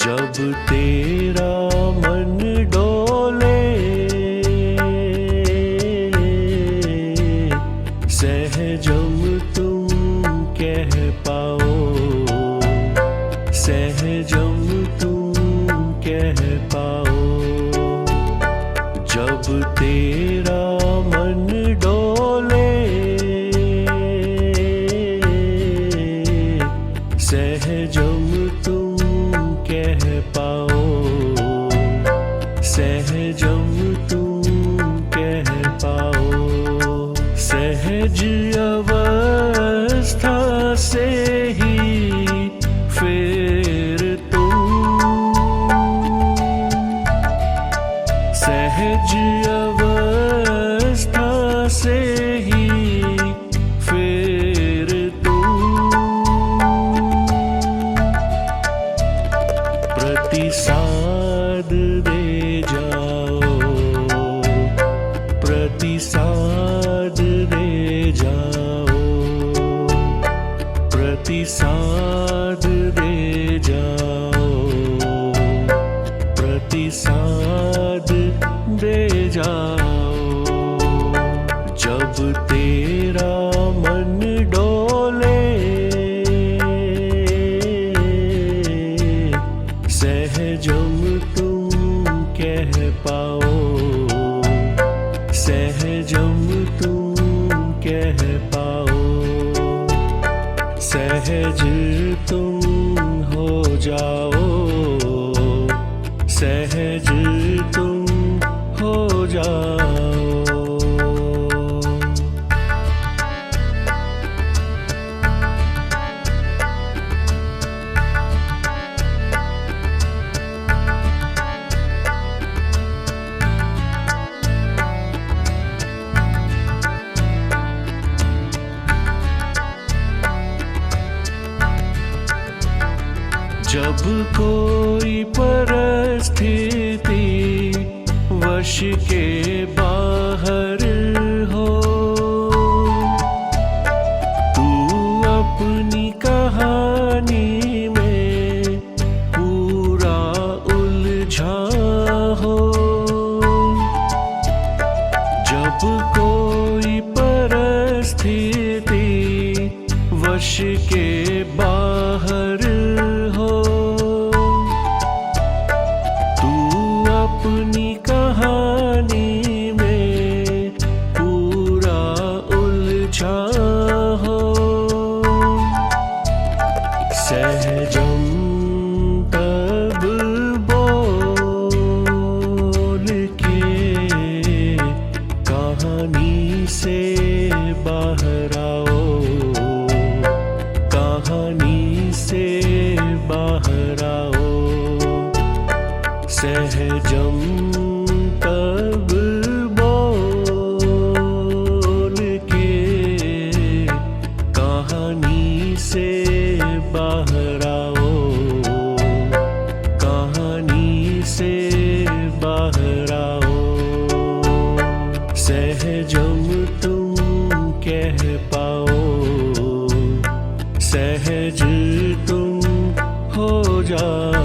जब तेरा मन डोले, सहजम तुम कह पाओ, सहजम तुम कह पाओ। जब तेरा मन डोले, सहजम तुम कह पाओ, सहजम तुम कह पाओ। सहज अवस्था से ही फिर तुम, सहज अवस्था से ही फिर तुम प्रतिसाद दे जाओ, प्रतिसाद दे जाओ, प्रतिसाद दे जाओ, प्रतिसाद दे जाओ। जब तेरा मन डोले, सहजम तुम कह पाओ, सहजम तुम कह पाओ। सहज तुम हो जाओ, सहज तुम हो जाओ। जब कोई परिस्थिति वश के बाहर हो, तू अपनी कहानी में पूरा उलझा हो। जब कोई परिस्थिति वश के बाहर हो, अपनी कहानी में पूरा उलझा हो। सहजम तब बोल के कहानी से बाहर आओ, कहानी से बाहर आओ। सहजम तब बोल के कहानी से बाहर आओ, कहानी से बाहर आओ। सहजम तुम कह पाओ, सहज तुम हो जाओ।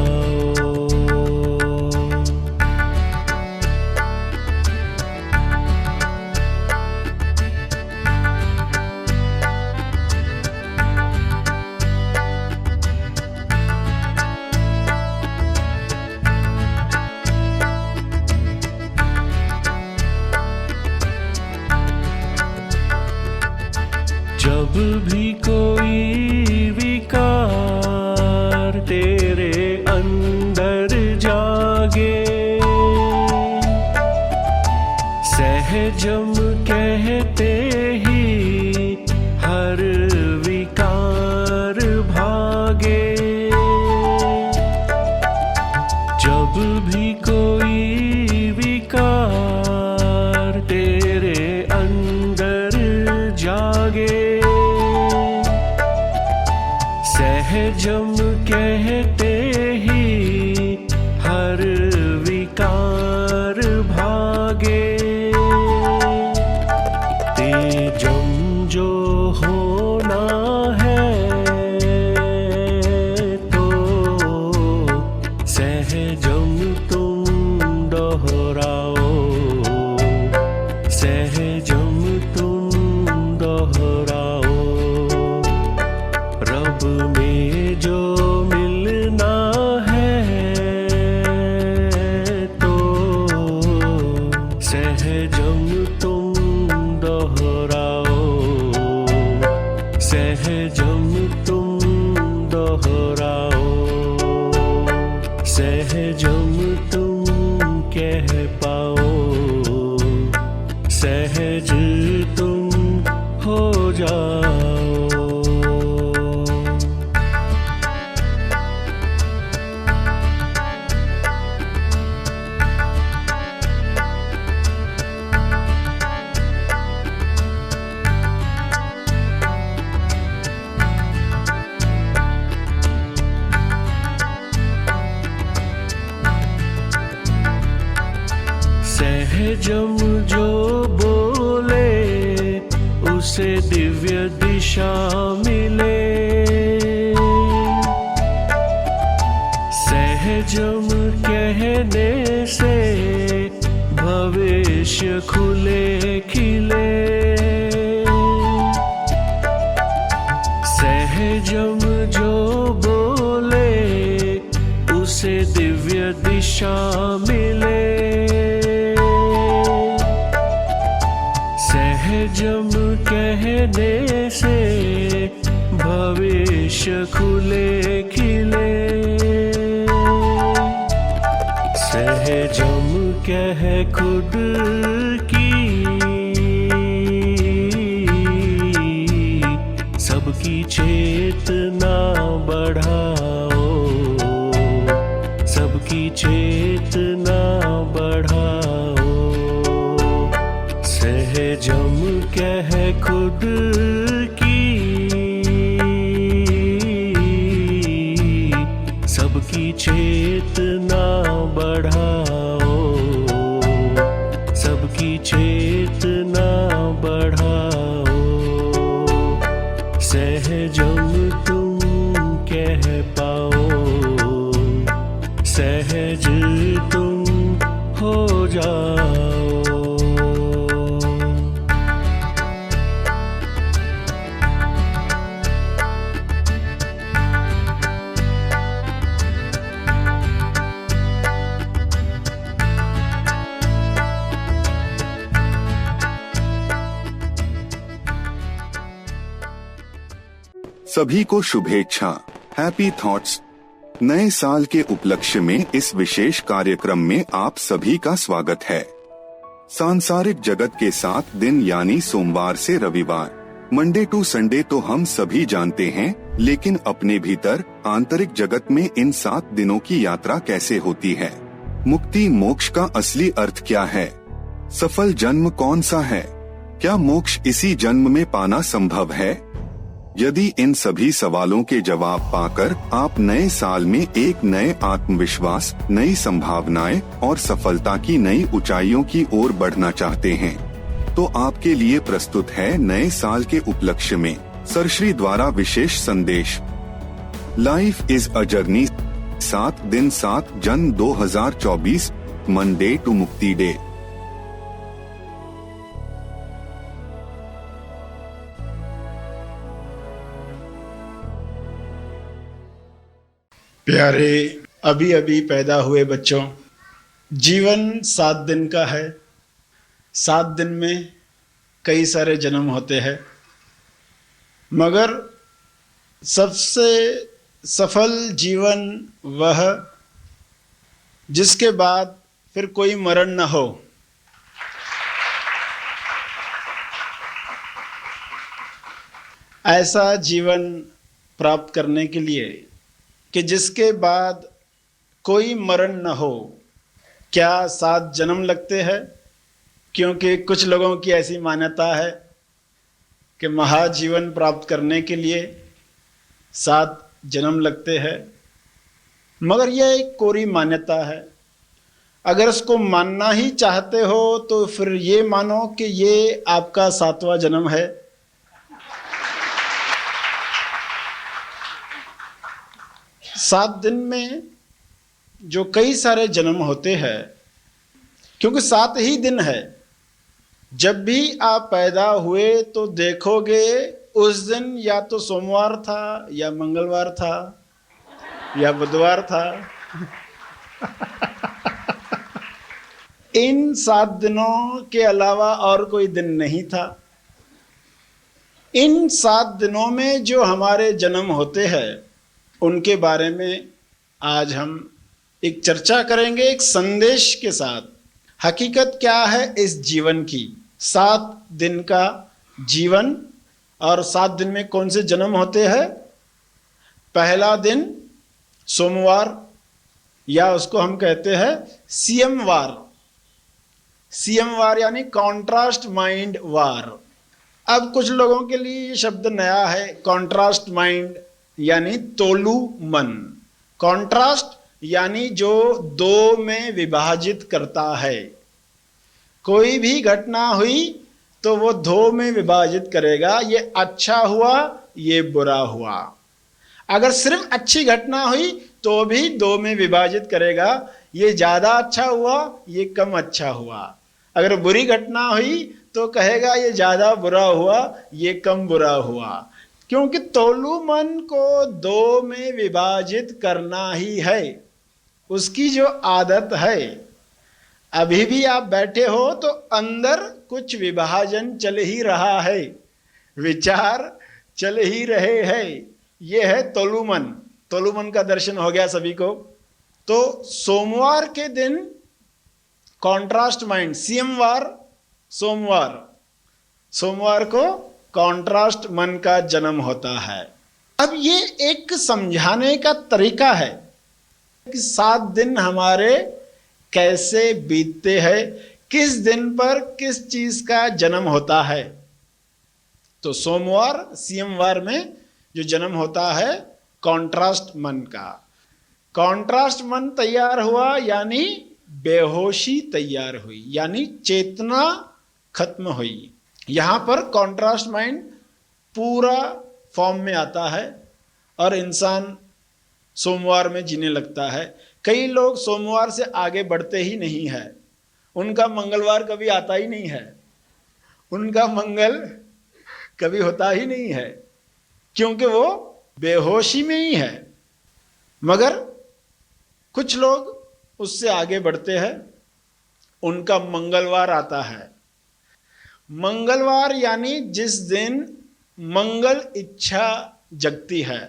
जब भी कोई विकार तेरे अंदर जागे, सहजम कहते ही हर विकार भागे। जब भी कोई विकार तेरे अंदर जागे, सहजम कहते ही हर विकार भागे। तेजम जो होना है तो सहजम तुम दोहराओ, सहजम तुम दोहराओ, सहजम तुम कह पाओ, सहज तुम हो जाओ। सहजम जो बोले उसे दिव्य दिशा मिले, सहजम कहने से भविष्य खुले खिले, सहजम जो बोले उसे दिव्य दिशा मिले, सहजम कहने से भविष्य खुले खिले, सहजम कह खुद की सबकी चेतना बढ़ाओ, सबकी चेतना बढ़ाओ, सहजम कह खुद की सबकी चेतना बढ़ाओ, सबकी चेतना बढ़ाओ, सहजम तुम कह पाओ, सहज तुम हो जाओ। सभी को शुभेच्छा, हैप्पी थॉट्स। नए साल के उपलक्ष्य में इस विशेष कार्यक्रम में आप सभी का स्वागत है। सांसारिक जगत के 7 दिन यानी सोमवार से रविवार, मंडे टू संडे तो हम सभी जानते हैं, लेकिन अपने भीतर आंतरिक जगत में इन 7 दिनों की यात्रा कैसे होती है? मुक्ति मोक्ष का असली अर्थ क्या है? सफल जन्म कौन सा है? क्या मोक्ष इसी जन्म में पाना संभव है? यदि इन सभी सवालों के जवाब पाकर आप नए साल में एक नए आत्मविश्वास, नई संभावनाएं और सफलता की नई ऊंचाइयों की ओर बढ़ना चाहते हैं, तो आपके लिए प्रस्तुत है नए साल के उपलक्ष्य में सरश्री द्वारा विशेष संदेश, लाइफ इज अ जर्नी, 7 दिन 7 जन 2024, मंडे टू मुक्ति डे। प्यारे अभी अभी पैदा हुए बच्चों, जीवन 7 दिन का है। 7 दिन में कई सारे जन्म होते हैं, मगर सबसे सफल जीवन वह जिसके बाद फिर कोई मरण न हो। ऐसा जीवन प्राप्त करने के लिए कि जिसके बाद कोई मरण न हो, क्या 7 जन्म लगते हैं? क्योंकि कुछ लोगों की ऐसी मान्यता है कि महाजीवन प्राप्त करने के लिए 7 जन्म लगते हैं, मगर यह एक कोरी मान्यता है। अगर इसको मानना ही चाहते हो तो फिर ये मानो कि ये आपका 7वां जन्म है। सात दिन में जो कई सारे जन्म होते हैं, क्योंकि 7 ही दिन है। जब भी आप पैदा हुए तो देखोगे उस दिन या तो सोमवार था या मंगलवार था या बुधवार था। इन 7 दिनों के अलावा और कोई दिन नहीं था। इन 7 दिनों में जो हमारे जन्म होते हैं उनके बारे में आज हम एक चर्चा करेंगे, एक संदेश के साथ। हकीकत क्या है इस जीवन की, 7 दिन का जीवन, और 7 दिन में कौन से जन्म होते हैं। पहला दिन सोमवार, या उसको हम कहते हैं सीएमवार। सीएमवार यानी कॉन्ट्रास्ट माइंड वार। अब कुछ लोगों के लिए ये शब्द नया है, कॉन्ट्रास्ट माइंड यानी तोलू मन। कॉन्ट्रास्ट यानी जो 2 में विभाजित करता है। कोई भी घटना हुई तो वो 2 में विभाजित करेगा, ये अच्छा हुआ, ये बुरा हुआ। अगर सिर्फ अच्छी घटना हुई तो भी 2 में विभाजित करेगा, ये ज्यादा अच्छा हुआ, ये कम अच्छा हुआ। अगर बुरी घटना हुई तो कहेगा ये ज्यादा बुरा हुआ, ये कम बुरा हुआ। क्योंकि तोलू मन को 2 में विभाजित करना ही है, उसकी जो आदत है। अभी भी आप बैठे हो तो अंदर कुछ विभाजन चल ही रहा है, विचार चल ही रहे हैं। ये है तोलू मन। तोलू मन का दर्शन हो गया सभी को। तो सोमवार के दिन कॉन्ट्रास्ट माइंड, सीएमवार सोमवार को कॉन्ट्रास्ट मन का जन्म होता है। अब ये एक समझाने का तरीका है कि 7 दिन हमारे कैसे बीतते हैं, किस दिन पर किस चीज का जन्म होता है। तो सोमवार सीएमवार में जो जन्म होता है कॉन्ट्रास्ट मन का। कॉन्ट्रास्ट मन तैयार हुआ यानी बेहोशी तैयार हुई, यानी चेतना खत्म हुई। यहां पर कॉन्ट्रास्ट माइंड पूरा फॉर्म में आता है और इंसान सोमवार में जीने लगता है। कई लोग सोमवार से आगे बढ़ते ही नहीं है, उनका मंगलवार कभी आता ही नहीं है, उनका मंगल कभी होता ही नहीं है, क्योंकि वो बेहोशी में ही है। मगर कुछ लोग उससे आगे बढ़ते हैं, उनका मंगलवार आता है। मंगलवार यानी जिस दिन मंगल इच्छा जगती है।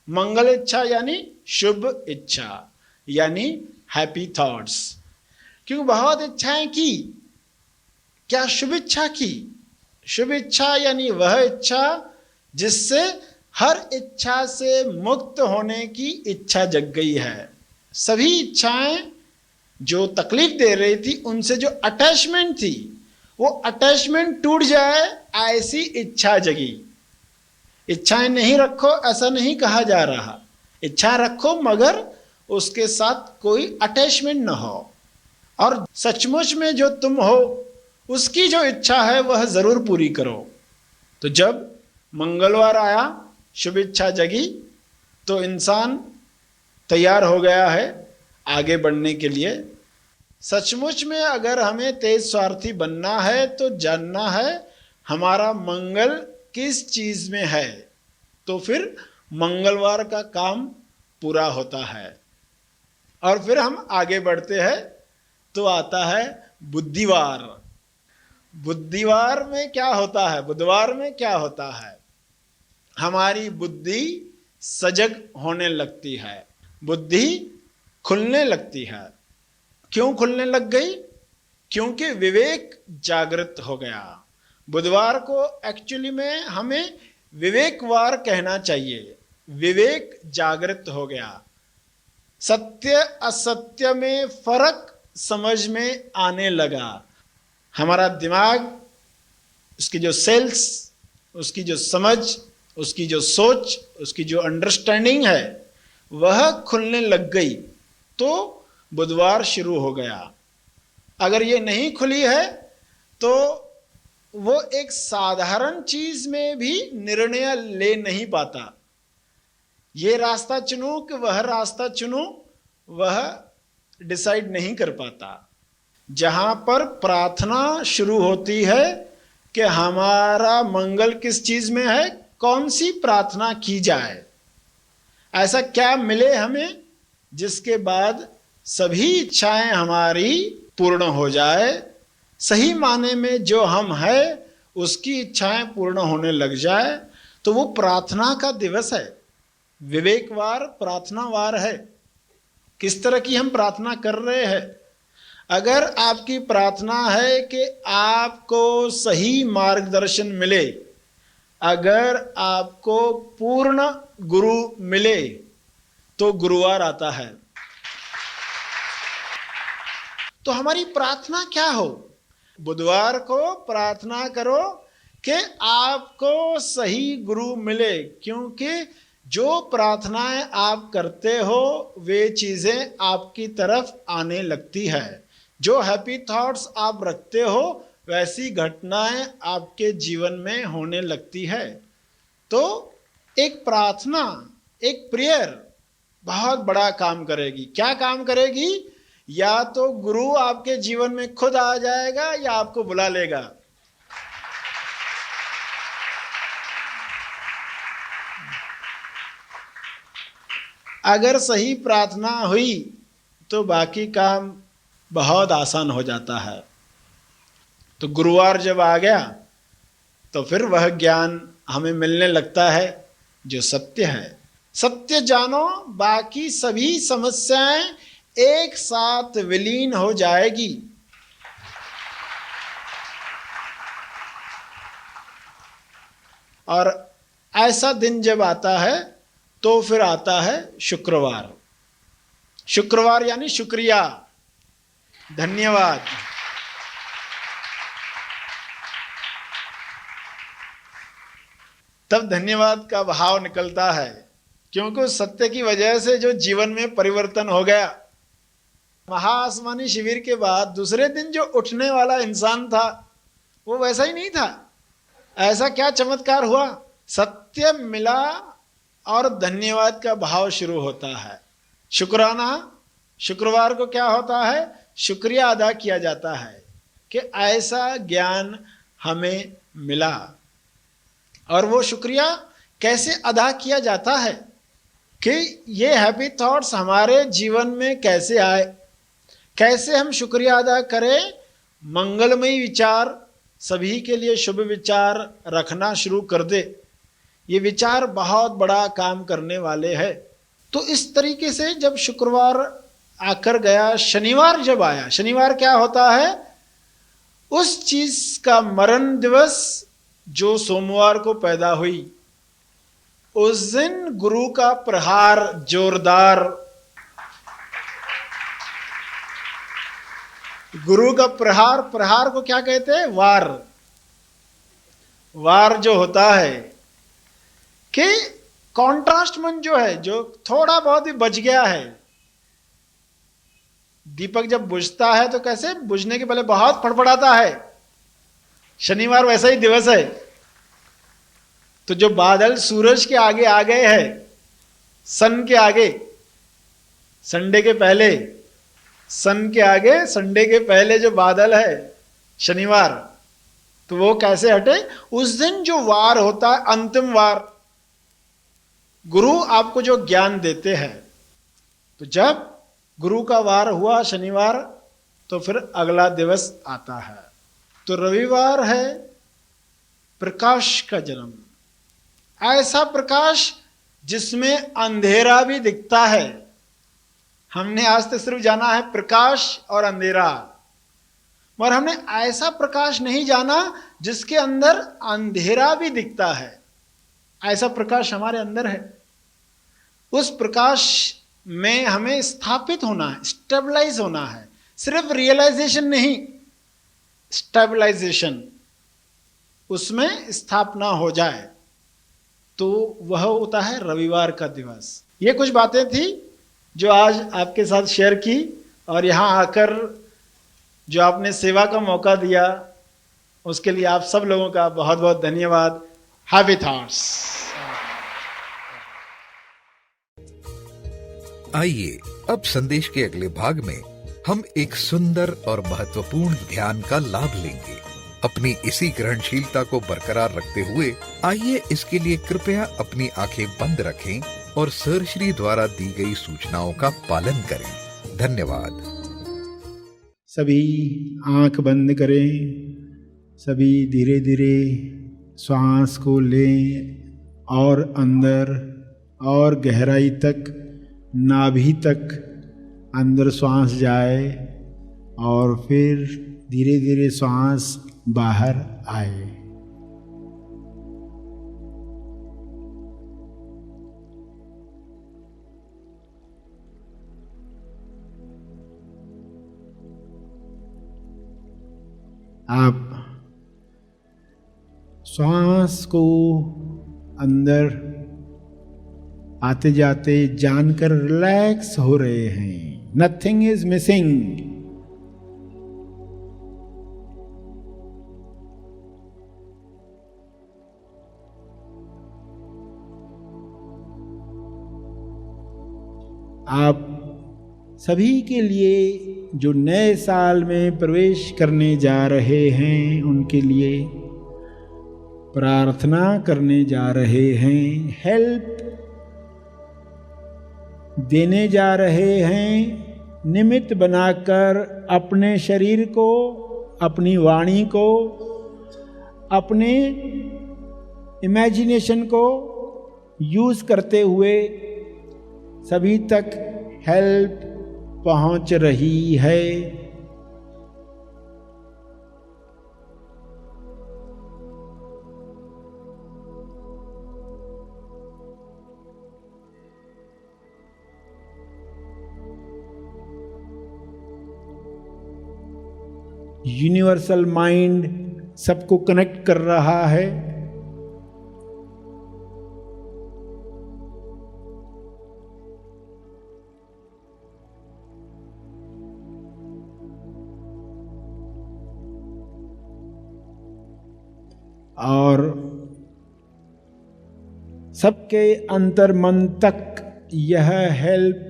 मंगल इच्छा यानी शुभ इच्छा, यानी हैप्पी थॉट्स। क्योंकि बहुत इच्छाएं की, क्या शुभ इच्छा की? शुभ इच्छा यानी वह इच्छा जिससे हर इच्छा से मुक्त होने की इच्छा जग गई है। सभी इच्छाएं जो तकलीफ दे रही थी, उनसे जो अटैचमेंट थी, वो अटैचमेंट टूट जाए, ऐसी इच्छा जगी। इच्छाएं नहीं रखो ऐसा नहीं कहा जा रहा, इच्छा रखो मगर उसके साथ कोई अटैचमेंट न हो, और सचमुच में जो तुम हो उसकी जो इच्छा है वह जरूर पूरी करो। तो जब मंगलवार आया, शुभ इच्छा जगी, तो इंसान तैयार हो गया है आगे बढ़ने के लिए। सचमुच में अगर हमें तेज स्वार्थी बनना है तो जानना है हमारा मंगल किस चीज में है, तो फिर मंगलवार का काम पूरा होता है। और फिर हम आगे बढ़ते हैं तो आता है बुद्धिवार। बुद्धिवार में क्या होता है? बुधवार में क्या होता है? हमारी बुद्धि सजग होने लगती है, बुद्धि खुलने लगती है। क्यों खुलने लग गई? क्योंकि विवेक जागृत हो गया। बुधवार को एक्चुअली में हमें विवेकवार कहना चाहिए। विवेक जागृत हो गया, सत्य असत्य में फर्क समझ में आने लगा। हमारा दिमाग, उसकी जो सेल्स, उसकी जो समझ, उसकी जो सोच, उसकी जो अंडरस्टैंडिंग है, वह खुलने लग गई। तो बुधवार शुरू हो गया। अगर ये नहीं खुली है तो वो एक साधारण चीज में भी निर्णय ले नहीं पाता। ये रास्ता चुनूं कि वह रास्ता चुनूं, वह डिसाइड नहीं कर पाता। जहां पर प्रार्थना शुरू होती है कि हमारा मंगल किस चीज में है, कौन सी प्रार्थना की जाए, ऐसा क्या मिले हमें जिसके बाद सभी इच्छाएं हमारी पूर्ण हो जाए, सही माने में जो हम है उसकी इच्छाएं पूर्ण होने लग जाए, तो वो प्रार्थना का दिवस है, विवेकवार प्रार्थनावार है। किस तरह की हम प्रार्थना कर रहे हैं? अगर आपकी प्रार्थना है कि आपको सही मार्गदर्शन मिले, अगर आपको पूर्ण गुरु मिले, तो गुरुवार आता है। तो हमारी प्रार्थना क्या हो? बुधवार को प्रार्थना करो कि आपको सही गुरु मिले, क्योंकि जो प्रार्थनाएं आप करते हो वे चीजें आपकी तरफ आने लगती है। जो हैप्पी थॉट्स आप रखते हो वैसी घटनाएं आपके जीवन में होने लगती है। तो एक प्रार्थना, एक प्रेयर बहुत बड़ा काम करेगी। क्या काम करेगी? या तो गुरु आपके जीवन में खुद आ जाएगा या आपको बुला लेगा। अगर सही प्रार्थना हुई तो बाकी काम बहुत आसान हो जाता है। तो गुरुवार जब आ गया तो फिर वह ज्ञान हमें मिलने लगता है जो सत्य है। सत्य जानो, बाकी सभी समस्याएं एक साथ विलीन हो जाएगी। और ऐसा दिन जब आता है तो फिर आता है शुक्रवार। शुक्रवार यानी शुक्रिया, धन्यवाद। तब धन्यवाद का भाव निकलता है, क्योंकि उस सत्य की वजह से जो जीवन में परिवर्तन हो गया। महाआसमानी शिविर के बाद दूसरे दिन जो उठने वाला इंसान था वो वैसा ही नहीं था। ऐसा क्या चमत्कार हुआ? सत्य मिला और धन्यवाद का भाव शुरू होता है। शुक्राना, शुक्रवार को क्या होता है? शुक्रिया अदा किया जाता है कि ऐसा ज्ञान हमें मिला। और वो शुक्रिया कैसे अदा किया जाता है कि ये हैप्पी थॉट्स हमारे जीवन में कैसे आए, कैसे हम शुक्रिया अदा करें। मंगलमयी विचार, सभी के लिए शुभ विचार रखना शुरू कर दे। ये विचार बहुत बड़ा काम करने वाले हैं। तो इस तरीके से जब शुक्रवार आकर गया, शनिवार जब आया, शनिवार क्या होता है? उस चीज का मरण दिवस जो सोमवार को पैदा हुई, उस दिन गुरु का प्रहार जोरदार। गुरु का प्रहार, प्रहार को क्या कहते हैं? वार। वार जो होता है कि कॉन्ट्रास्ट मन जो है, जो थोड़ा बहुत भी बच गया है। दीपक जब बुझता है तो कैसे? बुझने के पहले बहुत फड़फड़ाता है। शनिवार वैसा ही दिवस है। तो जो बादल सूरज के आगे आ गए हैं, सन के आगे, संडे के पहले, सन के आगे संडे के पहले जो बादल है शनिवार, तो वो कैसे हटे? उस दिन जो वार होता है, अंतिम वार, गुरु आपको जो ज्ञान देते हैं। तो जब गुरु का वार हुआ शनिवार, तो फिर अगला दिवस आता है। तो रविवार है प्रकाश का जन्म। ऐसा प्रकाश जिसमें अंधेरा भी दिखता है। हमने आज तक सिर्फ जाना है प्रकाश और अंधेरा, मगर हमने ऐसा प्रकाश नहीं जाना जिसके अंदर अंधेरा भी दिखता है। ऐसा प्रकाश हमारे अंदर है। उस प्रकाश में हमें स्थापित होना है, स्टेबलाइज होना है। सिर्फ रियलाइजेशन नहीं, स्टेबलाइजेशन, उसमें स्थापना हो जाए। तो वह होता है रविवार का दिवस। ये कुछ बातें थी जो आज आपके साथ शेयर की, और यहाँ आकर जो आपने सेवा का मौका दिया उसके लिए आप सब लोगों का बहुत बहुत धन्यवाद। Happy thoughts. आइए अब संदेश के अगले भाग में हम एक सुंदर और महत्वपूर्ण ध्यान का लाभ लेंगे। अपनी इसी ग्रहणशीलता को बरकरार रखते हुए आइए इसके लिए कृपया अपनी आंखें बंद रखें और सरश्री द्वारा दी गई सूचनाओं का पालन करें। धन्यवाद। सभी आंख बंद करें। सभी धीरे धीरे श्वास को लें और अंदर और गहराई तक, नाभि तक अंदर श्वास जाए और फिर धीरे धीरे श्वास बाहर आए। आप श्वास को अंदर आते जाते जानकर रिलैक्स हो रहे हैं। Nothing is missing. आप सभी के लिए जो नए साल में प्रवेश करने जा रहे हैं, उनके लिए प्रार्थना करने जा रहे हैं, हेल्प देने जा रहे हैं, निमित्त बनाकर अपने शरीर को, अपनी वाणी को, अपने इमेजिनेशन को यूज करते हुए सभी तक हेल्प पहुंच रही है। यूनिवर्सल माइंड सबको कनेक्ट कर रहा है। और सबके अंतर मन तक यह हेल्प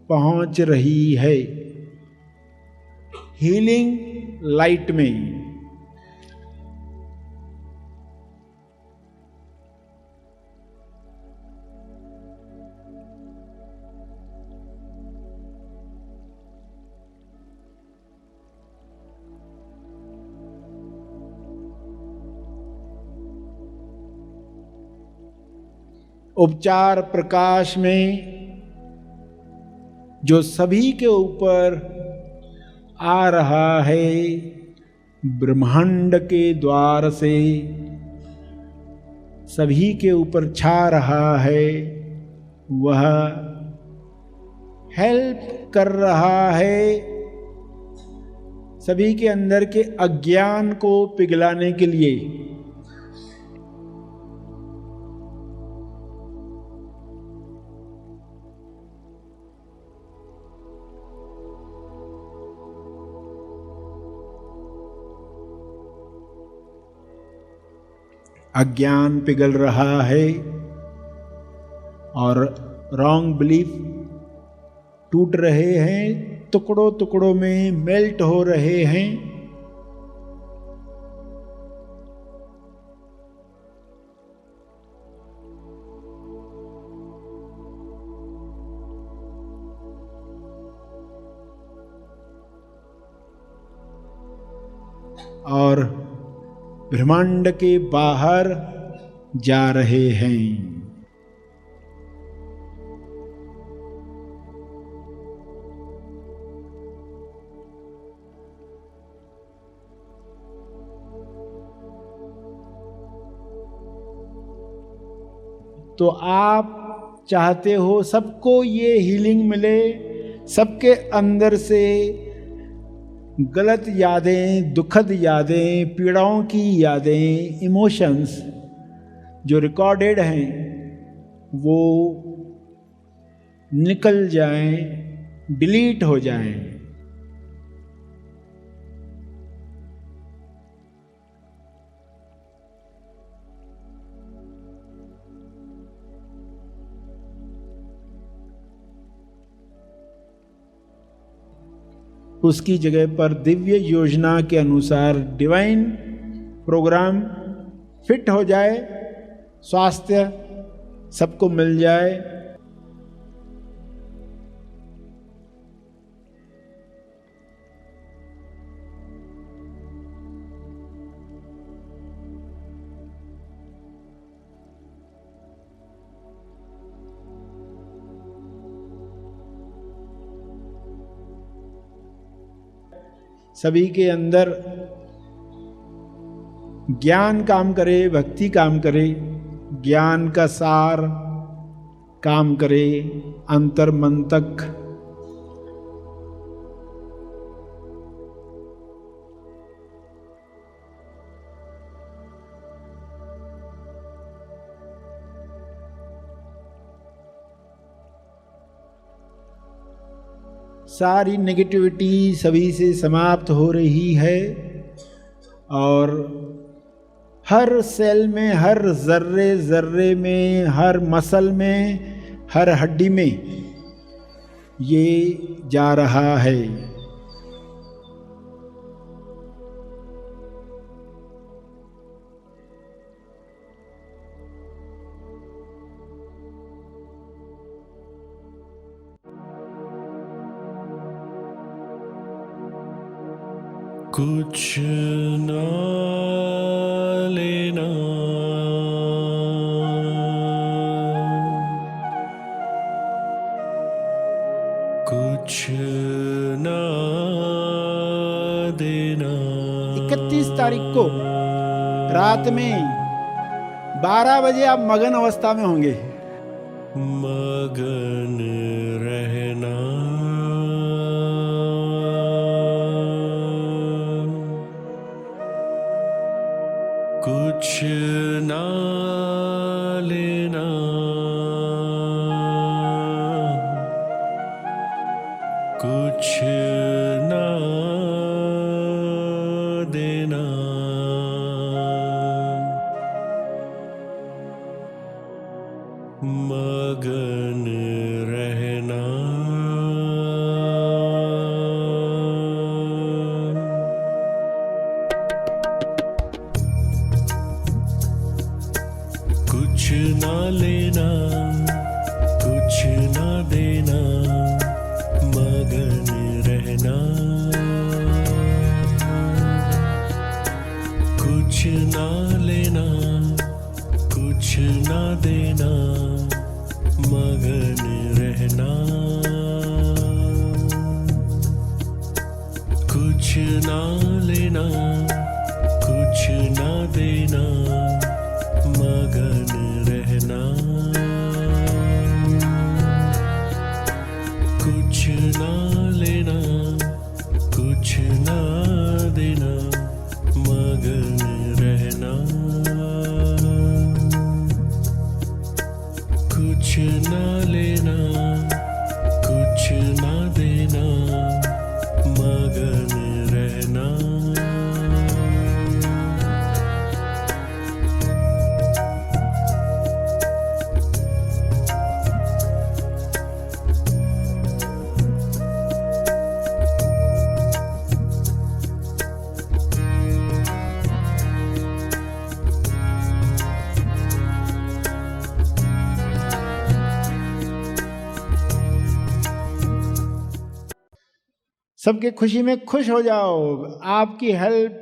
पहुंच रही है, हीलिंग लाइट में। उपचार प्रकाश में जो सभी के ऊपर आ रहा है, ब्रह्मांड के द्वार से सभी के ऊपर छा रहा है, वह हेल्प कर रहा है सभी के अंदर के अज्ञान को पिघलाने के लिए। अज्ञान पिघल रहा है और रॉन्ग बिलीफ टूट रहे हैं, टुकड़ों टुकड़ों में मेल्ट हो रहे हैं। और ब्रह्मांड के बाहर जा रहे हैं। तो आप चाहते हो सबको ये हीलिंग मिले, सबके अंदर से गलत यादें, दुखद यादें, पीड़ाओं की यादें, इमोशंस जो रिकॉर्डेड हैं वो निकल जाएं, डिलीट हो जाएं। उसकी जगह पर दिव्य योजना के अनुसार डिवाइन प्रोग्राम फिट हो जाए, स्वास्थ्य सबको मिल जाए। सभी के अंदर ज्ञान काम करे, भक्ति काम करे, ज्ञान का सार काम करे अंतर मन तक। सारी नेगेटिविटी सभी से समाप्त हो रही है और हर सेल में, हर जर्रे जर्रे में, हर मसल में, हर हड्डी में ये जा रहा है। कुछ ना लेना, कुछ ना देना। 31 तारीख को रात में 12 बजे आप मगन अवस्था में होंगे। मगन रहना, कुछ ना लेना, कुछ ना देना। मगन रहना, कुछ ना लेना, कुछ ना देना। मगन रहना, कुछ ना लेना, कुछ ना देना। मगन रहना, कुछ ना लेना, कुछ ना देना। मगन रहना, कुछ ना लेना, कुछ ना देना। मगन रहना, कुछ ना लेना, कुछ ना देना। मगन रहना। सबके खुशी में खुश हो जाओ। आपकी हेल्प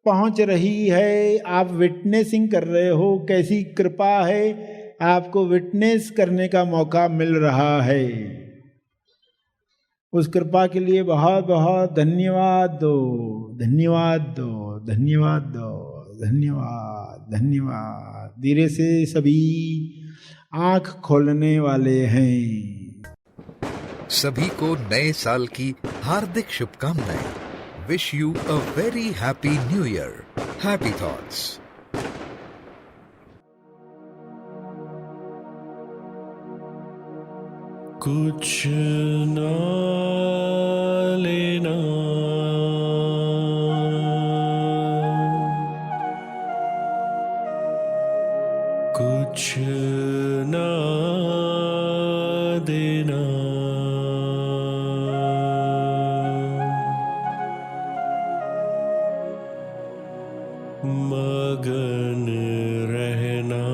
पहुंच रही है, आप विटनेसिंग कर रहे हो। कैसी कृपा है, आपको विटनेस करने का मौका मिल रहा है। उस कृपा के लिए बहुत बहुत धन्यवाद दो, धन्यवाद दो, धन्यवाद दो, धन्यवाद, धन्यवाद। धीरे से सभी आंख खोलने वाले हैं। सभी को नए साल की हार्दिक शुभकामनाएं। Wish you a very happy new year. Happy thoughts. कुछ ना लेना, कुछ ना देना। मगन रहना,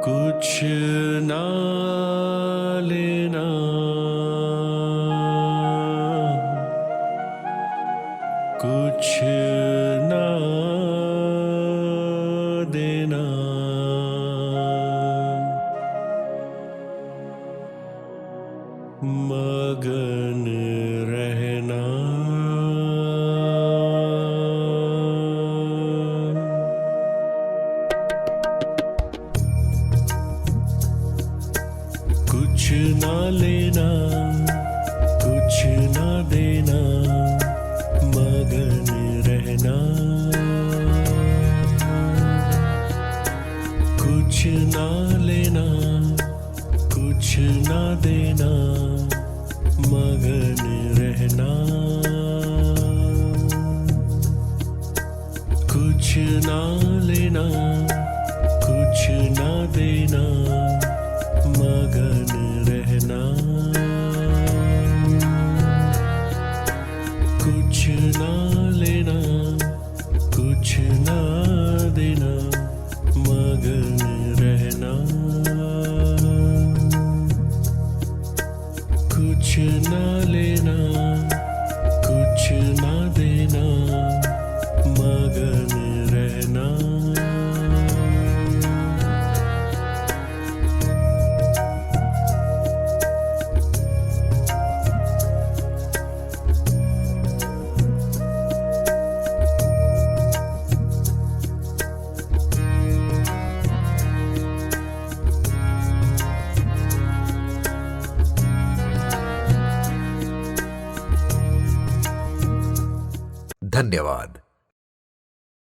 कुछ ना लेना, कुछ ना देना। ना लेना कुछ ना देना मगन रहना कुछ ना लेना कुछ ना देना मगन रहना कुछ ना लेना कुछ ना देना मगन रहना धन्यवाद।